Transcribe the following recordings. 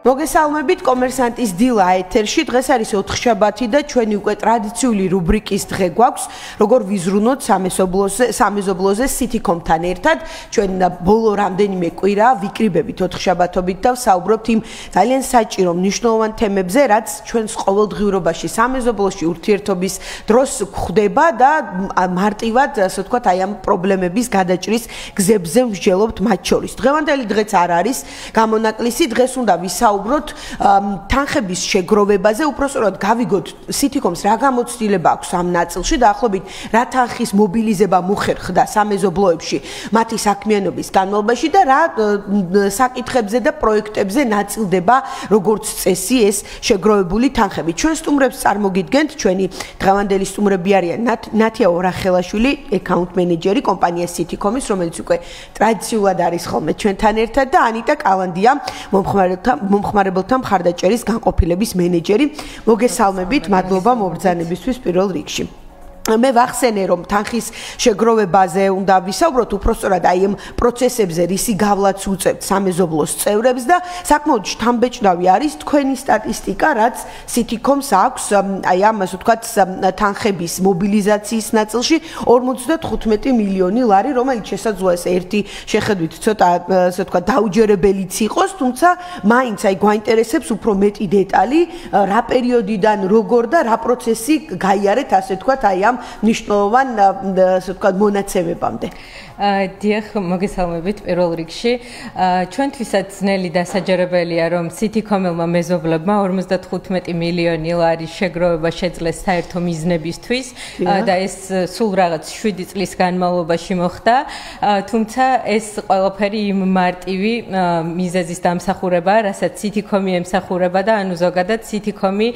მოგესალმებით კომერსანტის დილა ეთერში. დღეს არის ოთხშაბათი და ჩვენი უკვე ტრადიციული რუბრიკის დღე გვაქვს. როგორ ვიზრუნოთ სამეზობლოზე სითიქომთან ერთად. ჩვენ ბოლო რამდენიმე კვირა ვიკრიბებით ოთხშაბათობით და ვსაუბრობთ იმ ძალიან საჭირო მნიშვნელოვან თემებზე, რაც ჩვენს ყოველდღიურობაში სამეზობლოში ურთიერთობის დროს გვხვდება და მარტივად, ასე ვთქვათ, აი ამ პრობლემების გადაჭრის გზებზე ვსჯელობთ მათ შორის. დღევანდელი დღეც არ არის გამონაკლისი, დღეს უნდა ვისაუბროთ თანხების შეგროვებაზე, უпростоრად გავიგოთ სითიქომს რა გამოცდილება აქვს ამ ნაწილში, დაახლოებით რა თანხის მობილიზება მოხერხდა სამეზობლოებში მათი საქმიანობის განმავლობაში და რა საკითხებზე და პროექტებზე ნაწილდება როგორც წესი ეს შეგროვებული თანხები. ჩვენ სტუმრებს წარმოგიდგენთ, ჩვენი დღევანდელი სტუმრები არიან ნათია ორახელაშვილი, აკაუნტ მენეჯერი კომპანია სითიქომის, რომელიც უკვე ტრადიციულად არის ხოლმე ჩვენთან ერთად და ანიტა კალანდია, მომხმარებელთა მხარდაჭერის განყოფილების მენეჯერი. მოგესალმებით, მადლობა მობრძანებისთვის პირველ რიგში. მე ვახსენე რომ თანხის შეგროვებაზე უნდა ვისაუბროთ უпростоრად აი ამ პროცესებზე რისი გავლაც უწევთ სამეზობლოს წევრებს და საკმაოდ შთამბეჭდავი არის თქვენი სტატისტიკა რაც სითიქომს აქვს აი ამ ასე ვთქვათ თანხების მობილიზაციის ნაწილში 55 მილიონი ლარი რომელიც შესაძლოა ეს ერთი შეხედვით ცოტა ასე ვთქვათ დაუჯერებელიც იყოს თუმცა მაინც აი გვაინტერესებს უფრო მეტი დეტალი რა პერიოდიდან როგორ და რა პროცესი გაიარეთ ასე ვთქვათ აი ამ მნიშვნელოვან ასე ვთქვათ მონაცემებამდე. დიახ, მოგესალმებით პირველ რიგში. ჩვენთვისაც ძნელი დასაჯერებელია, რომ სითიქომელმა მეზობლებმა 55 მილიონი ლარის შეგროვება შეძლეს საერთო მიზნებისთვის და ეს სულ რაღაც 7 წლის განმავლობაში მოხდა. თუმცა ეს ყველაფერი იმ მარტივი მიზეზის დამსახურებაა, რასაც სითიქომი ემსახურება და ანუ ზოგადად სითიქომი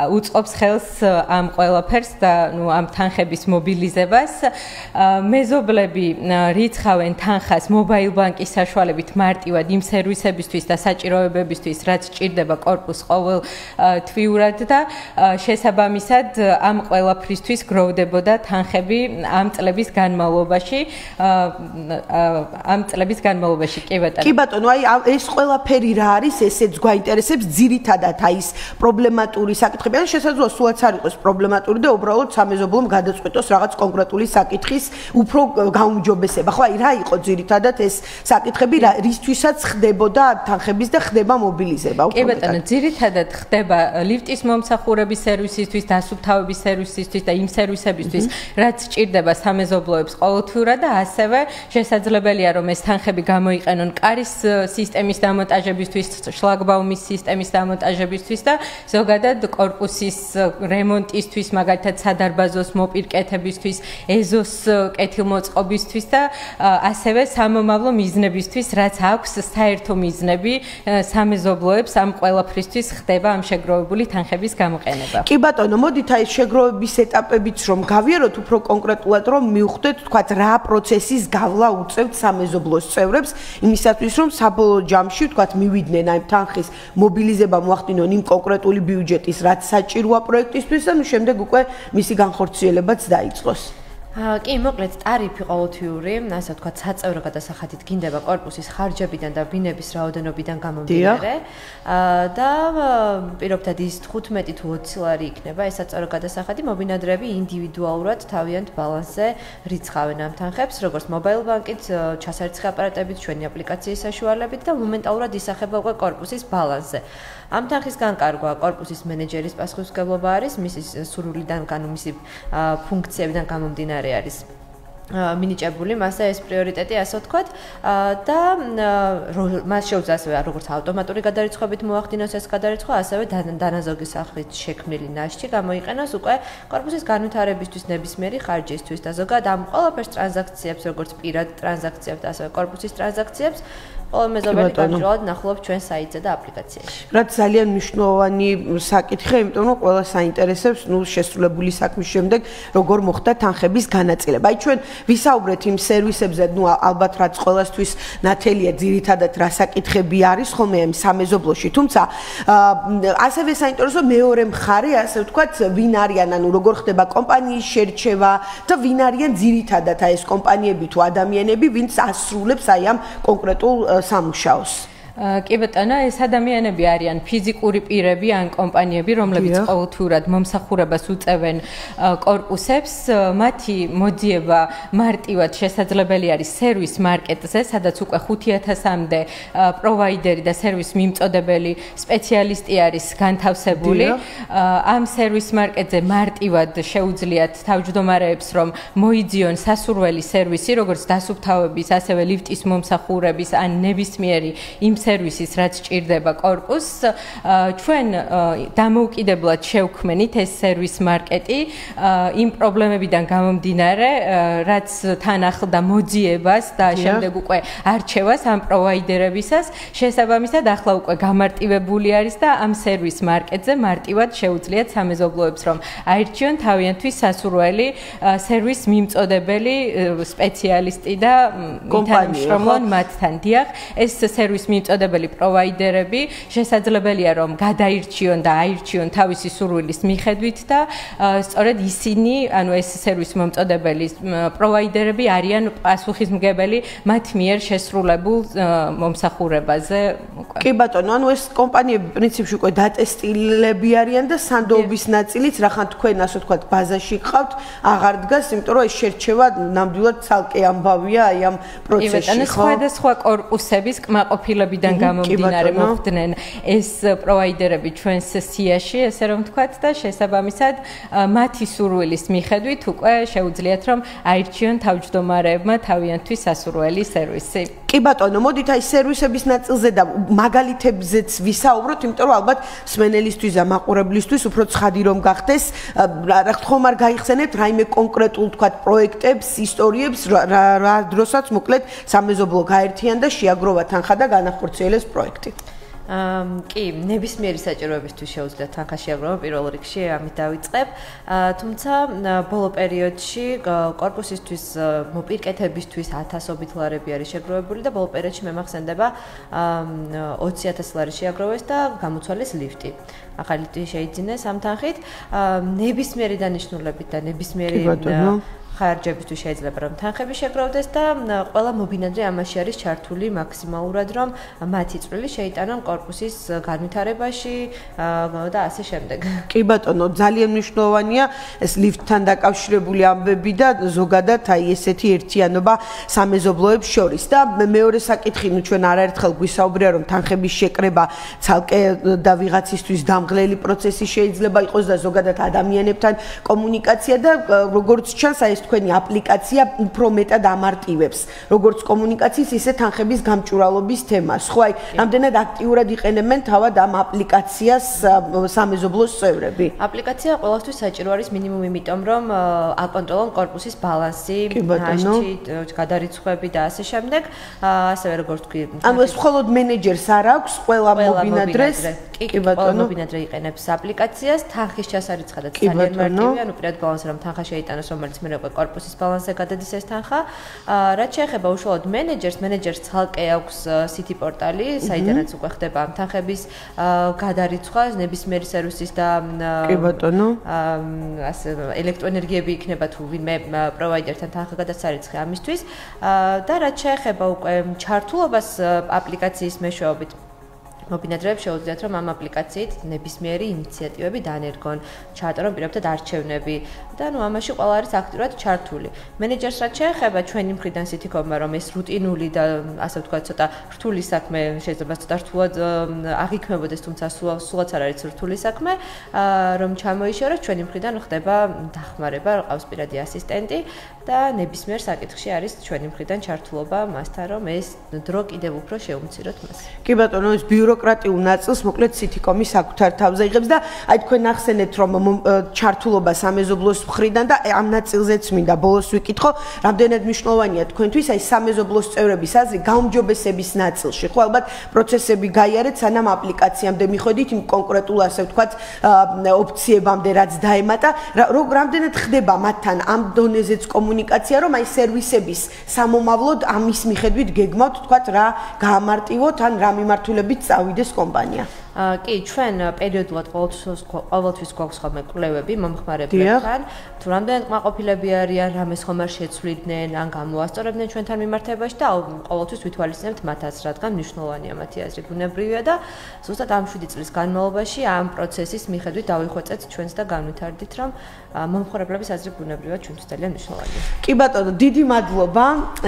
უწყობს ხელს ამ ყველაფერს და ნუ ამ თანხების მობილიზებას. მეზობლები რიცხავენ თანხას მობაილ ბანკის საშუალებით მარტივად იმ სერვისებისთვის და საჭიროებებისთვის, რაც ჭირდება კორპუსს ყოველ თვიურად და შესაბამისად ამ ყველაფრისთვის გროვდებოდა თანხები ამ წლების განმავლობაში. კი ბატონო. კი ბატონო, აი ეს ყველაფერი რა არის, ესეც გვაინტერესებს ძირითადად აი ეს პრობლემატური საკითხები. ან შესაძლოა სულაც არ იყოს პრობლემატური და უბრალოდ სამეზობლომ გადაწყვეტოს რაღაც კონკრეტული საკითხის უფრო გაუმჯობესება. ხო, აი რა იყო ძირითადად ეს საკითხები, რისთვისაც ხდებოდა თანხების და ხდება მობილიზება? კი ბატონო, ძირითადად ხდება ლიფტის მომსახურების სერვისისთვის, დასუფთავების სერვისისთვის და იმ სერვისებისთვის, რაც ჭირდება სამეზობლოებს ყოველთვიურად და ასევე შესაძლებელია რომ ეს თანხები გამოიყენონ კარის სისტემის დამონტაჟებისთვის, შლაგბაუმის სისტემის დამონტაჟებისთვის და ზოგადად კორპუსის რემონტისთვის, მაგალითად სადარბაზოს მოპირკეთებისთვის, ეზოს კეთილმოწყობისთვის და ასევე სამომავლო მიზნებისთვის, რაც აქვს საერთო მიზნები სამეზობლოებს ამ ყველაფრისთვის ხდება ამ შეგროვებული თანხების გამოყენება. კი ბატონო, მოდით აი შეგროვების ეტაპებიც რომ გავიაროთ უფრო კონკრეტულად რომ მივხვდეთ თქვათ რა პროცესის გავლა უწევთ სამეზობლოს წევრებს იმისათვის რომ საბოლოო ჯამში თქვათ მივიდნენ აი თანხის მობილიზება მოახდინონ იმ კონკრეტული ბიუჯეტის რაც საჭიროა პროექტისთვის და ნუ შემდეგ უკვე მისი განხორციელებაც დაიწყოს. კი, მოკლედ ტარიფი ყოველთვიური, ასე ვთქვათ, საწევრო გადასახადით გინდება კორპუსის ხარჯებიდან და ბინების რაოდენობიდან გამომდინარე. და პირობითად ის 15 თუ 20 ლარი იქნება ეს საწევრო გადასახადი, მობინადრეები ინდივიდუალურად თავიანთ ბალანსზე რიცხავენ ამ თანხებს, როგორც მობაილ ბანკით, ჩასარიცხე აპარატებით, ჩვენი აპლიკაციის საშუალებით და მომენტალურად ისახება უკვე კორპუსის ბალანსზე. ამ თანხის განკარგვა კორპუსის მენეჯერის პასუხისმგებლობა არის, მისი სურვილიდან, მისი ფუნქციებიდან გამომდინარე არის მინიჭებული მასა ეს პრიორიტეტი ასე ვთქვათ და მას შეუძლია ასევე როგორც ავტომატური გადარიცხვებით მოახდინოს ეს გადარიცხვა, ასევე დანაზოგი სახით შექმნილი ნაშთი გამოიყენოს უკვე კორპუსის განვითარებისთვის ნებისმიერი ხარჯისთვის და ზოგადად ამ ყველაფერს ტრანზაქციებს, როგორც პირად ტრანზაქციებს და ასევე კორპუსის ტრანზაქციებს ყველა მეზობელი გამჭრელად ნახულობ ჩვენ საიტზე და აპლიკაციაში. რაც ძალიან მნიშვნელოვანი საკითხია, იმიტომ რომ ყველა საინტერესებს, ნუ შესრულებული საქმის შემდეგ როგორ მოხდა თანხების განაწილება. აი ჩვენ ვისაუბრეთ იმ სერვისებზე, ნუ ალბათ რაც ყველასთვის ნათელია ძირითადად რა საკითხები არის ხოლმე ამ სამეზობლოში, თუმცა ასევე საინტერესო მეორე მხარე, ასე ვთქვათ, ვინ არიან, ანუ როგორ ხდება კომპანიის შერჩევა და ვინ არიან ძირითადად აი ეს კომპანიები თუ ადამიანები, ვინც ასრულებს აი ამ კონკრეტულ სამუშაოს. კი ბატონო, ეს ადამიანები არიან ფიზიკური პირები ან კომპანიები, რომლებიც ყოველთვიურად მომსახურებას უწევენ კორპუსებს. მათი მოძიება მარტივად შესაძლებელი არის სერვის მარკეტზე, სადაც უკვე 5000-მდე პროვაიდერი და სერვის მიმწოდებელი სპეციალისტი არის განთავსებული. ამ სერვის მარკეტზე მარტივად შეუძლიათ თავმჯდომარეებს, რომ მოიძიონ სასურველი სერვისი, როგორც დასუფთავების, ასევე ლიფტის მომსახურების ან ნებისმიერი იმ სერვისის, რაც ჭირდება კორპუსს. ჩვენ დამოუკიდებლად შევქმნით ეს სერვის მარკეტი იმ პრობლემებიდან გამომდინარე, რაც თან ახლდა მოძიებას და შემდეგ უკვე არჩევას ამ პროვაიდერებისას. შესაბამისად, ახლა უკვე გამარტივებული არის და ამ სერვის მარკეტზე მარტივად შეუძლიათ სამეზობლოებს, რომ აირჩიონ თავიანთვის სასურველი სერვის მიმწოდებელი სპეციალისტი და თანამშრომლონ მათთან. დიახ, ეს სერვის მიმწოდებელი პროვაიდერები შესაძლებელია, რომ გადაირჩიონ და აირჩიონ თავისი სურვილის მიხედვით და სწორედ ისინი, ანუ ეს სერვის მომწოდებელი პროვაიდერები არიან პასუხისმგებელი მათ მიერ შესრულებულ მომსახურებაზე. კი ბატონო, ანუ ეს კომპანიები პრინციპში უკვე დატესტილები არიან და სანდოობის ნაწილიც რახან თქვენ ასე ვთქვათ ბაზაში გყავთ, აღარ დგას, იმიტომ რომ ეს შერჩევა ნამდვილად ცალკე ამბავია აი ამ პროცესში, ხო? სხვადასხვა კორპუსების კმაყოფილებიდან გამომდინარე მოხდნენ ეს პროვაიდერები ჩვენს სიაში, ესე რომ ვთქვათ და შესაბამისად მათი სურვილის მიხედვით უკვე შეუძლიათ რომ აირჩიონ თავმჯდომარეებმა თავიანთვის სასურველი სერვისი. კი ბატონო, მოდით აი სერვისების ნაწილზე და მაგალითებზეც ვისაუბროთ, იმიტომ რომ ალბათ სმენელისთვის და მაყურებლისთვის უფრო ცხადი რომ გახდეს, რა ხომ არ გაიხსენებთ რაიმე კონკრეტულ თქვათ პროექტებს, ისტორიებს, რა დროსაც მოკლედ სამეზობლო გაერთიან და შეაგროვა თანხა და განახორციელეს პროექტი. კი, ნებისმიერი საჭიროებისთვის შეუძლიათ თანხა შეაგროვა პირველ რიგში, ამით დავიწყებ. თუმცა ბოლო პერიოდში კორპუსისთვის მოპირკეთებისთვის 1000-ობით ლარები არის შეგროვებული და ბოლო პერიოდში მე მახსენდება 20000 ლარი შეაგროვეს და გამოцვალეს ლიფტი. ახალი ლიფტი შეიძინეს ამ თანხით. ნებისმიერი დანიშნულებით და ნებისმიერი ხარჯებისთვის შეიძლება რომ თანხები შეგროვდეს და ყველა მობინადრე ამაში არის ჩართული მაქსიმალურად რომ მათი წვლილი შეიტანონ კორპუსის განვითარებაში და ასე შემდეგ. კი ბატონო, ძალიან მნიშვნელოვანია ეს ლიფტთან დაკავშირებული ამბები და ზოგადად აი ესეთი ერთიანობა სამეზობლოებს შორის და მეორე საკითხი, ნუ ჩვენ არაერთხელ გვისაუბრია რომ თანხების შეკრება ცალკე და ვიღაცისთვის დამღლელი პროცესი შეიძლება იყოს და ზოგადად ადამიანებთან კომუნიკაცია და როგორც ჩანს აი თქვენი აპლიკაცია უფრო მეტად ამარტივებს როგორც კომუნიკაციის, ისე თანხების გამჭვირვალობის თემას. ხო, აი, რამდენად აქტიურად იყენებენ თავად ამ აპლიკაციას სამეზობლოს წევრები? აპლიკაცია ყველასთვის საჭირო არის მინიმუმ იმიტომ, რომ აკონტროლონ კორპუსის ბალანსი, ნაშთი, გადარიცხვები და ასე შემდეგ. ასევე როგორც თქვი, ანუ ეს მხოლოდ მენეჯერს არ აქვს, ყველა მობინადრეს? კი ბატონო, მობინადრე იყენებს აპლიკაციას, თანხის ჩასარიცხადაც ძალიან მარტივია, ანუ პირად ბალანსი რომ თანხა შეიტანოს, რომელიც მე კორპუსის ბალანსზე გადადის ეს თანხა. რაც შეეხება უშუალოდ მენეჯერს ცალკე აქვს სიტი პორტალი, საიდანაც უკვე ხდება ამ თანხების გადარიცხვა, ნებისმიერი სერვისის და კი ბატონო, ასე ელექტროენერგიები იქნება თუ ვინმე პროვაიდერთან თანხა გადასარიცხე ამისთვის. და რაც შეეხება უკვე ჩართულობას აპლიკაციის მეშვეობით მობინადრეებს შეუძლიათ რომ ამ აპლიკაციით ნებისმიერი ინიციატივები დაანერგონ, ჩაატარონ პირობითად არჩევნები და ნუ ამაში ყველა არის აქტიურად ჩართული. მენეჯერს რაც შეეხება ჩვენი მხრიდან სიტიკომმა რომ ეს რუტინული და ასე ვთქვათ ცოტა რთული საქმე შეიძლება ცოტა რთულად აღიქმებოდეს, თუმცა სულაც არ არის რთული საქმე, რომ ჩამოიშოროს ჩვენი მხრიდან ხდება დახმარება, ყავს პირადი ასისტენტი და ნებისმიერ საკითხში არის ჩვენი მხრიდან ჩართულობა მასთან, რომ ეს დრო კიდევ უფრო შეუმციროთ მას. კი ბატონო, ეს ბიუროკრატიულ ნაწილს მოკლედ სიტიკომი საკუთარ თავზე იღებს და აი თქვენ ახსენეთ რომ ჩართულობა სამეზობლოს მხრიდან და ამ ნაწილზეც მინდა ბოლოს ვიკითხო, რამდენად მნიშვნელოვანია თქვენთვის აი სამეზობლოს წევრების აზრი გაუმჯობესების ნაწილში. ხო, ალბათ პროცესები გაიარეთ, სანამ აპლიკაციამდე მიხვედით იმ კონკრეტულ ასე ვთქვათ ოფციებამდე, რაც დაემატა, რამდენად ხდება მათთან ამ დონეზეც კომუნიკაცია, რომ აი სერვისების სამომავლოდ ამის მიხედვით გეგმავთ, ვთქვათ რა გაამარტივოთ ან რა მიმართულებით წავიდეს კომპანია. კი, ჩვენ პერიოდულად ყოველთვის გვაქვს ხოლმე კვლევები მომხმარებლებთან, თუ რამდენი კმაყოფილები არიან, რამეს ხომ არ შეცვლიდნენ, ან გამოასწორებდნენ ჩვენთან მიმართებაში და ყოველთვის ვითვალისწინებთ მათ აზრს, რადგან მნიშვნელოვანია მათი აზრი, ბუნებრივია და ზუსტად ამ 7 წლის განმავლობაში ამ პროცესის მიხედვით დავიხვეწეთ ჩვენს და განვითარდით, რომ მომხმარებლების აზრი ბუნებრივად ჩვენთვის ძალიან მნიშვნელოვანია. კი ბატონო, დიდი მადლობა.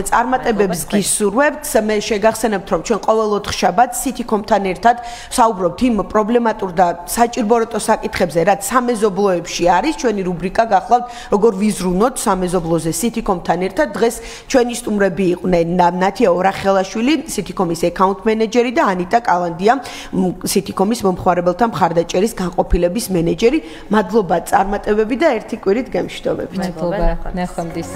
წარმატებებს გისურვებთ. მე შეგახსენებთ, რომ ჩვენ ყოველ 4 შაბათს Citycom-თან ერთად საუბრობთ იმ პრობლემატურ და საჭიროებო საკითხებზე, რაც სამეზობლოებში არის. ჩვენი რუბრიკა გახლავთ, როგორ ვიზრუნოთ სამეზობლოზე Citycom-თან ერთად. დღეს ჩვენი სტუმრები იყვნენ ნათია ორახელაშვილი, Citycom-ის account manager და ანიტა კალანდია, Citycom-ის მომხმარებელთა მხარდაჭერის განყოფილების მენეჯერი. მადლობა წარმატებები და ერთი კვირით გემშვიდობებით. მადლობა. ნახვამდის.